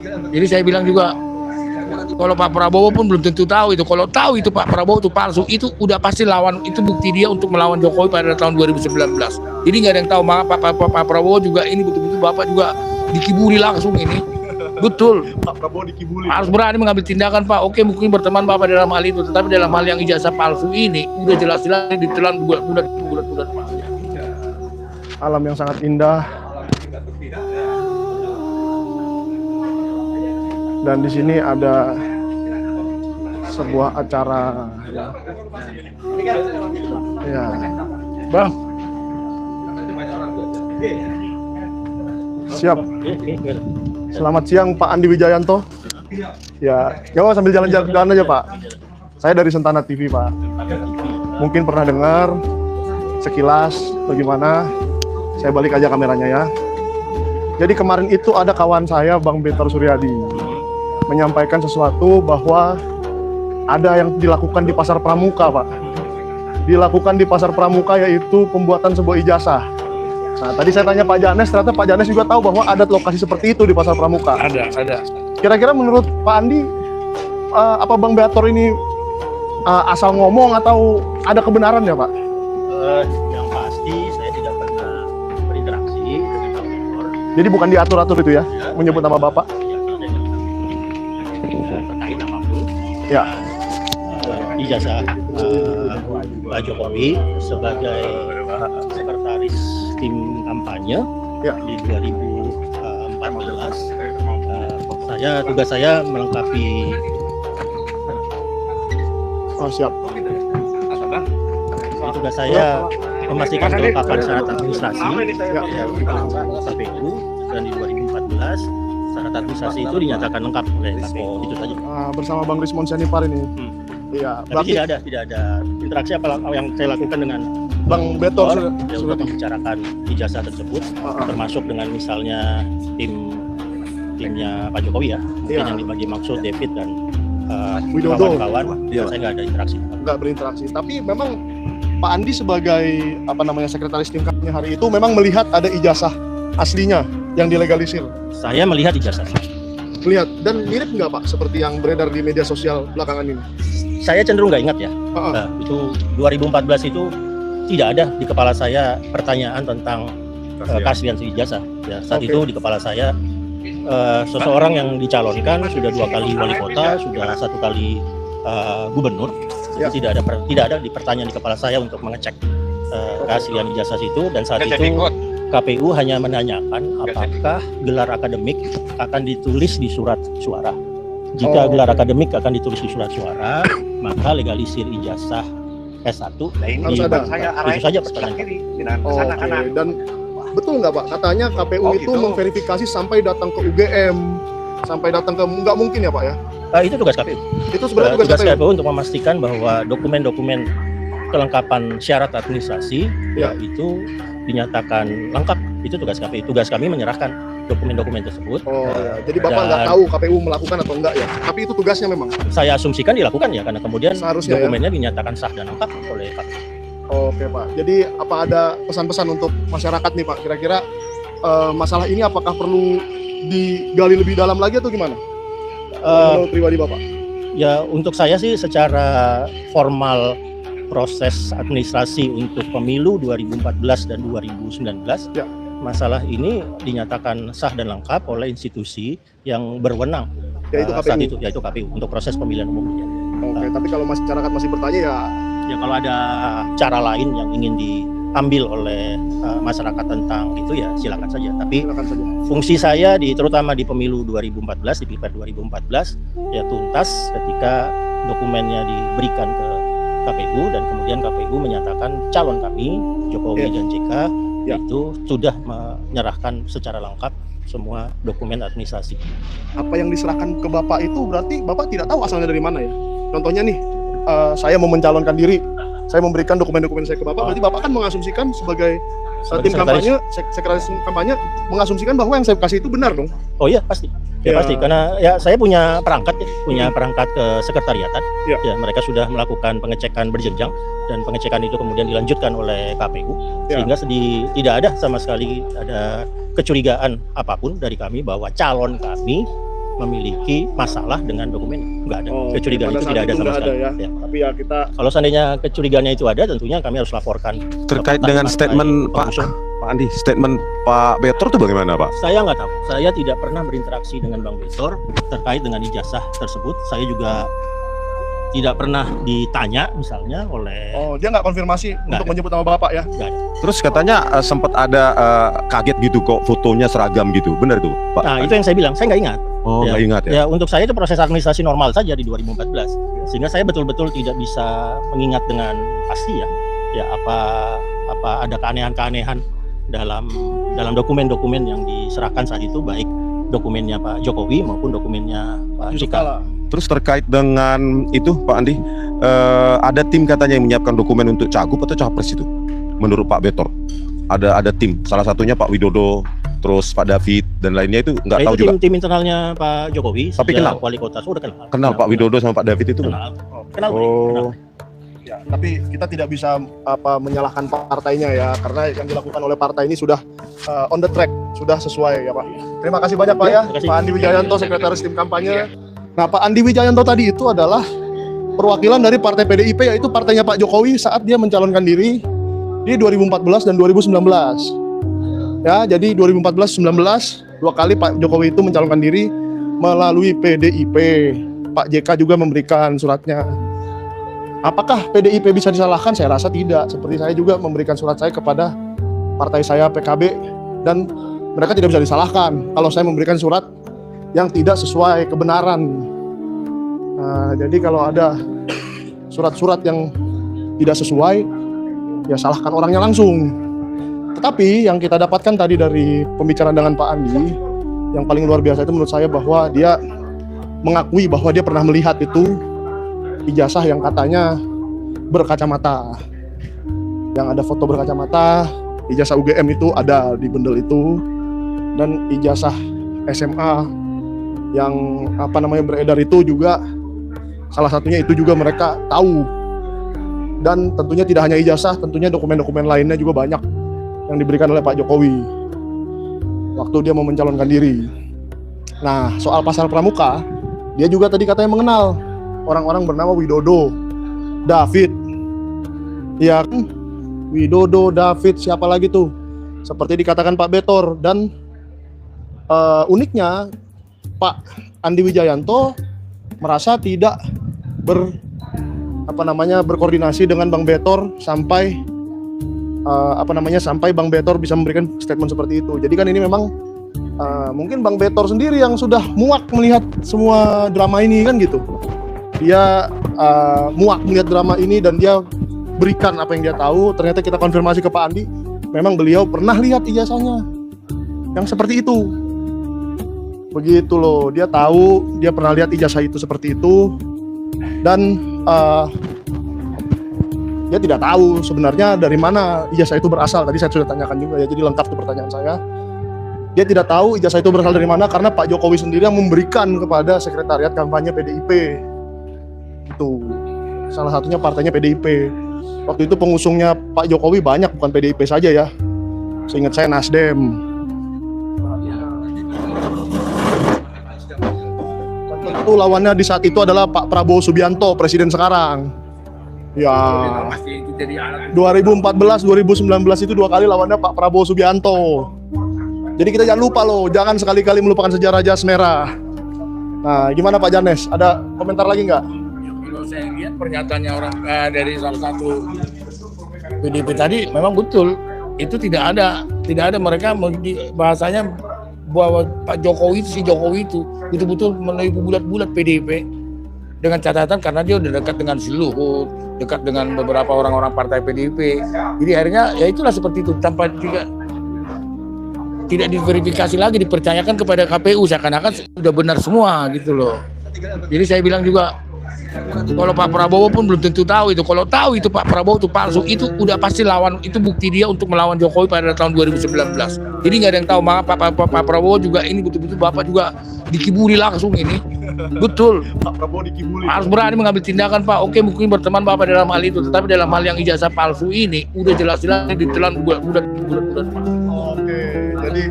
Jadi saya bilang juga, kalau Pak Prabowo pun belum tentu tahu itu. Kalau tahu itu Pak Prabowo itu palsu, itu udah pasti lawan, itu bukti dia untuk melawan Jokowi pada tahun 2019. Jadi nggak ada yang tahu. Maka Pak Prabowo juga ini betul-betul Bapak juga dikibuli langsung ini. Betul. Pak Prabowo dikibuli. Harus berani mengambil tindakan Pak. Oke, mungkin berteman Bapak dalam hal itu, tetapi dalam hal yang ijazah palsu ini udah jelas-jelas ditelan bulat-bulat Pak. Alam yang sangat indah. Dan di sini ada sebuah acara ya. Bang, Siap. Selamat siang Pak Andi Wijayanto. Ya, mau sambil jalan-jalan aja Pak. Saya dari Sentana TV Pak. Mungkin pernah dengar sekilas bagaimana. Saya balik aja kameranya ya. Jadi kemarin itu ada kawan saya Bang Betar Suryadi menyampaikan sesuatu bahwa ada yang dilakukan di Pasar Pramuka Pak. Dilakukan di Pasar Pramuka yaitu pembuatan sebuah ijazah. Nah, tadi saya tanya Pak Janes, ternyata Pak Janes juga tahu bahwa ada lokasi seperti itu di Pasar Pramuka. ada. Kira-kira menurut Pak Andi, apa Bang Beator ini asal ngomong atau ada kebenaran ya Pak? Yang pasti saya tidak pernah berinteraksi dengan Bang Beator. Jadi bukan diatur-atur itu ya, menyebut nama Bapak? Terkait apapun. Ya. Ijazah Pak Jokowi sebagai sekretaris tim kampanye Ya. di 2014. Tugas saya melengkapi. Oh siap. Tugas saya memastikan kelengkapan syarat administrasi Ya. KPU, dan di 2014 syarat administrasi itu dinyatakan lengkap oleh KPU. Itu saja. Bersama Bang Rismon Sianipar ini. Iya. Tapi tidak ada interaksi apa yang saya lakukan dengan Bang Betor sudah sudah membicarakan ijazah tersebut, termasuk dengan misalnya timnya Pak Jokowi ya, mungkin Iya. yang dibagi maksud David dan Widodo. kawan-kawan. Iya. Saya nggak ada interaksi. nggak berinteraksi. Tapi memang Pak Andi sebagai sekretaris tim kampanye hari itu memang melihat ada ijazah aslinya yang dilegalisir. Saya melihat ijazah. Melihat dan mirip nggak Pak seperti yang beredar di media sosial belakangan ini? Saya cenderung nggak ingat ya. Itu 2014 itu tidak ada di kepala saya pertanyaan tentang keaslian ijazah. Ya, saat itu di kepala saya seseorang yang dicalonkan sudah 2 kali wali kota, sudah 1 kali gubernur. Jadi tidak ada di pertanyaan di kepala saya untuk mengecek keaslian ijazah itu, dan saat itu KPU hanya menanyakan apakah gelar akademik akan ditulis di surat suara. Jika gelar akademik akan ditulis di surat suara, maka legalisir ijazah S1 Harus ada. itu saja pertanyaan. Dan betul nggak Pak? Katanya KPU itu memverifikasi sampai datang ke UGM, sampai datang ke nggak mungkin ya Pak ya? Itu tugas KPU. Itu sebenarnya tugas KPU untuk memastikan bahwa dokumen-dokumen kelengkapan syarat administrasi itu dinyatakan lengkap. Itu tugas KPU. Tugas kami menyerahkan dokumen-dokumen tersebut. Jadi Bapak nggak tahu KPU melakukan atau enggak ya? Tapi itu tugasnya memang. Saya asumsikan dilakukan ya, karena kemudian Seharusnya dokumennya dinyatakan sah dan lengkap oleh KPU. Oke Pak. Jadi apa ada pesan-pesan untuk masyarakat nih Pak? Kira-kira masalah ini apakah perlu digali lebih dalam lagi atau gimana? Menurut pribadi Bapak? Ya, untuk saya sih secara formal proses administrasi untuk pemilu 2014 dan 2019, masalah ini dinyatakan sah dan lengkap oleh institusi yang berwenang Yaitu saat KPU. itu, yaitu KPU untuk proses pemilihan umum. Oke, tapi kalau masyarakat masih bertanya Ya kalau ada cara lain yang ingin diambil oleh masyarakat tentang itu ya silakan saja. Tapi silakan saja. fungsi saya terutama di pemilu 2014, di Pilpres 2014 ya tuntas ketika dokumennya diberikan ke KPU dan kemudian KPU menyatakan calon kami Jokowi dan JK itu sudah menyerahkan secara lengkap semua dokumen administrasi. Apa yang diserahkan ke Bapak itu berarti Bapak tidak tahu asalnya dari mana ya? Contohnya nih, saya mau mencalonkan diri, saya memberikan dokumen-dokumen saya ke Bapak, berarti Bapak kan mengasumsikan sebagai tim kampanye, sekretaris kampanye mengasumsikan bahwa yang saya kasih itu benar dong? Oh iya pasti. Ya pasti, karena ya saya punya perangkat ke sekretariatan. Ya mereka sudah melakukan pengecekan berjenjang dan pengecekan itu kemudian dilanjutkan oleh KPU sehingga tidak ada sama sekali ada kecurigaan apapun dari kami bahwa calon kami memiliki masalah dengan dokumen. Nggak ada. Oh, Kecurigaan pada itu saat tidak ada itu sama nggak sekali. ada ya. Ya. Tapi ya kita Kalau seandainya kecurigaannya itu ada, tentunya kami harus laporkan. Terkait kepada dengan partai statement pengusung. Pak Andi, statement Pak Betor itu bagaimana Pak? Saya nggak tahu. Saya tidak pernah berinteraksi dengan Bang Betor terkait dengan ijazah tersebut. Saya juga tidak pernah ditanya misalnya oleh dia nggak konfirmasi untuk ada. menyebut nama Bapak ya. nggak ada. Terus katanya sempat ada kaget gitu kok fotonya seragam gitu, benar tuh Pak? Nah, itu yang saya bilang, saya nggak ingat. Oh nggak ingat ya? Ya, untuk saya itu proses administrasi normal saja di 2014. Sehingga saya betul-betul tidak bisa mengingat dengan pasti ya. Ya apa ada keanehan-keanehan dalam dokumen-dokumen yang diserahkan saat itu, baik dokumennya Pak Jokowi maupun dokumennya Pak Yusuf JK. Kala. Terus terkait dengan itu Pak Andi, ada tim katanya yang menyiapkan dokumen untuk Cagup atau Capres itu, menurut Pak Betor. Ada tim, salah satunya Pak Widodo, terus Pak David dan lainnya itu nggak tahu Itu juga. tim internalnya Pak Jokowi. Tapi sejak kenal? Wali kota sudah kenal. Kenal Pak Widodo sama Pak David itu? Kenal. Oh, Ya, tapi kita tidak bisa menyalahkan partainya ya, karena yang dilakukan oleh partai ini sudah on the track, sudah sesuai ya Pak. Terima kasih banyak Pak ya, Terima kasih. Pak Andi Wijayanto, Sekretaris Tim Kampanye. Nah, Pak Andi Wijayanto tadi itu adalah perwakilan dari Partai PDIP, yaitu partainya Pak Jokowi saat dia mencalonkan diri di 2014 dan 2019. Ya, jadi 2014-19 dua kali Pak Jokowi itu mencalonkan diri melalui PDIP. Pak JK juga memberikan suratnya. Apakah PDIP bisa disalahkan? Saya rasa tidak. Seperti saya juga memberikan surat saya kepada partai saya PKB dan mereka tidak bisa disalahkan kalau saya memberikan surat yang tidak sesuai kebenaran. Nah, jadi kalau ada surat-surat yang tidak sesuai, ya salahkan orangnya langsung. Tetapi yang kita dapatkan tadi dari pembicaraan dengan Pak Andi, yang paling luar biasa itu menurut saya bahwa dia mengakui bahwa dia pernah melihat itu ijazah yang katanya berkacamata, yang ada foto berkacamata. Ijazah UGM itu ada di bundel itu, dan ijazah SMA yang beredar itu juga salah satunya itu juga mereka tahu. Dan tentunya tidak hanya ijazah, tentunya dokumen-dokumen lainnya juga banyak yang diberikan oleh Pak Jokowi waktu dia mau mencalonkan diri. Nah, soal pasal pramuka, dia juga tadi katanya mengenal orang-orang bernama Widodo, David, ya kan? Widodo, David, siapa lagi tuh? Seperti dikatakan Pak Betor. Dan uniknya Pak Andi Wijayanto merasa tidak berkoordinasi dengan Bang Betor sampai sampai Bang Betor bisa memberikan statement seperti itu. Jadi kan ini memang mungkin Bang Betor sendiri yang sudah muak melihat semua drama ini kan gitu. Dia muak melihat drama ini dan dia berikan apa yang dia tahu. Ternyata kita konfirmasi ke Pak Andi, memang beliau pernah lihat ijazahnya yang seperti itu. Begitu loh, dia tahu, dia pernah lihat ijazah itu seperti itu. Dan dia tidak tahu sebenarnya dari mana ijazah itu berasal. Tadi saya sudah tanyakan juga ya, jadi lengkap tuh pertanyaan saya. Dia tidak tahu ijazah itu berasal dari mana karena Pak Jokowi sendiri yang memberikan kepada sekretariat kampanye PDIP. Itu salah satunya partainya PDIP. Waktu itu pengusungnya Pak Jokowi banyak, bukan PDIP saja ya. Seingat saya Nasdem. Dan tentu lawannya di saat itu adalah Pak Prabowo Subianto, presiden sekarang. Ya, 2014, 2019 itu dua kali lawannya Pak Prabowo Subianto. Jadi kita jangan lupa loh, jangan sekali-kali melupakan sejarah jas merah. Nah, gimana Pak Janes? Ada komentar lagi nggak? Kalau saya lihat pernyataannya orang dari salah satu PDIP tadi memang betul, itu tidak ada mereka bahasanya bahwa Pak Jokowi si Jokowi itu betul-betul menipu bulat-bulat PDIP dengan catatan karena dia udah dekat dengan si Luhut, dekat dengan beberapa orang-orang partai PDIP. Jadi akhirnya ya itulah seperti itu, tanpa tidak diverifikasi lagi, dipercayakan kepada KPU seakan-akan sudah benar semua gitu loh. Jadi saya bilang juga, kalau Pak Prabowo pun belum tentu tahu itu. Kalau tahu itu Pak Prabowo itu palsu, itu udah pasti lawan, itu bukti dia untuk melawan Jokowi pada tahun 2019. Jadi nggak ada yang tahu, maka Pak Prabowo juga ini betul-betul Bapak juga dikibuli langsung ini. Betul. Pak Prabowo dikibuli. Harus berani mengambil tindakan Pak. Oke, mungkin berteman Bapak dalam hal itu, tetapi dalam hal yang ijazah palsu ini udah jelas-jelas ditelan bulat-bulat. Oke, jadi